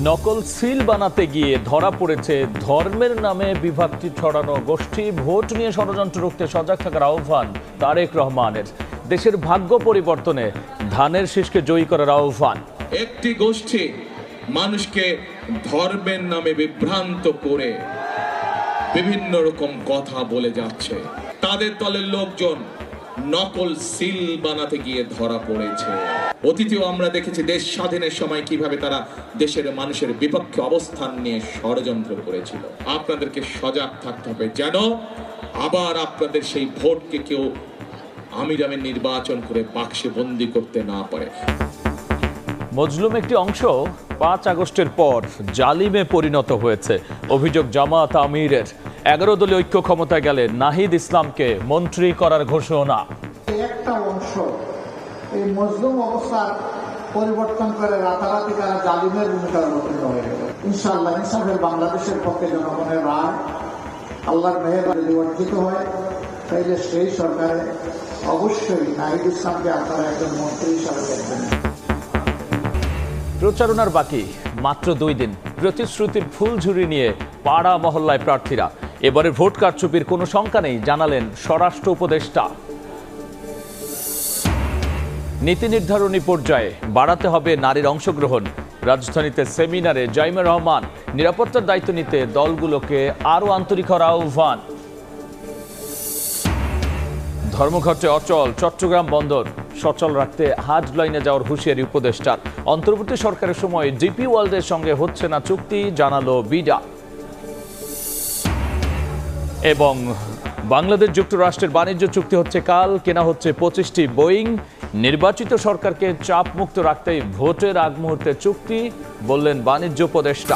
নকল সিল বানাতে গিয়ে ধরা পড়েছে ধর্মের নামে বিভক্তি ছড়ানো গোষ্ঠী। ভোট নিয়ে ষড়যন্ত্র রুখতে সজাগ থাকার আহ্বান তারেক রহমানের। দেশের ভাগ্য পরিবর্তনে ধানের শীষকে জয়ী করার আহ্বান। একটি গোষ্ঠী মানুষকে ধর্মের নামে বিভ্রান্ত করে বিভিন্ন রকম কথা বলে যাচ্ছে। তাদের দলের লোকজন নকল সিল বানাতে গিয়ে ধরা পড়েছে। অতীতেও আমরা দেখেছি দেশ স্বাধীনের সময় কিভাবে তারা দেশের মানুষের বিপক্ষে অবস্থান নিয়ে ষড়যন্ত্র করেছিল। আপনাদেরকে সজাগ থাকতে হবে যেন আবার আপনাদের সেই ভোটকে কেউ আমিরামে নির্বাচন করে বাক্সে বন্দী করতে না পারে। মজলুম একটি অংশ 5 আগস্টের পর জালিমে পরিণত হয়েছে। অভিযোগ জামাত আমিরের। 11 দলীয় ঐক্য ক্ষমতায় গেলে নাহিদ ইসলামকে মন্ত্রী করার ঘোষণা। একটা অংশ এই মজলুম অবস্থা পরিবর্তন করে রাতারাতি তারা জালিমের ভূমিকা গঠিত হয়ে গেল। ইনশাআল্লাহ ইনসাফের বাংলাদেশের পক্ষে জনগণের রায় আল্লাহর মেহেরবানি যদি অর্জিত হয় তাইলে সেই সরকারে অবশ্যই নাহিদ ইসলামকে আপনারা একজন মন্ত্রী হিসাবে দেখবেন। প্রচারণার বাকি মাত্র 2 দিন। প্রতিশ্রুতির ফুলঝুরি নিয়ে পাড়া মহল্লায় প্রার্থীরা। এবারে ভোট কারচুপির কোনো শঙ্কা নেই জানালেন স্বরাষ্ট্র উপদেষ্টা। নীতি নির্ধারণী পর্যায়ে বাড়াতে হবে নারীর অংশগ্রহণ। রাজধানীতে সেমিনারে জাইমা রহমান। নিরাপত্তার দায়িত্ব নিতে দলগুলোকে আরও আন্তরিক হওয়ার আহ্বান। ধর্মঘটে অচল চট্টগ্রাম বন্দর। সচল রাখতে হাজ লাইনে যাওয়ার হুঁশিয়ারি উপদেষ্টার। অন্তর্বর্তী সরকারের সময় ডিপি ওয়ার্ল্ডের সঙ্গে হচ্ছে না চুক্তি জানালো বিডা। এবং বাংলাদেশ যুক্তরাষ্ট্রের বাণিজ্য চুক্তি হচ্ছে কাল। কেনা হচ্ছে 25টি বোয়িং। নির্বাচিত সরকারকে চাপ মুক্ত রাখতেই ভোটের আগ মুহূর্তে চুক্তি বললেন বাণিজ্য উপদেষ্টা।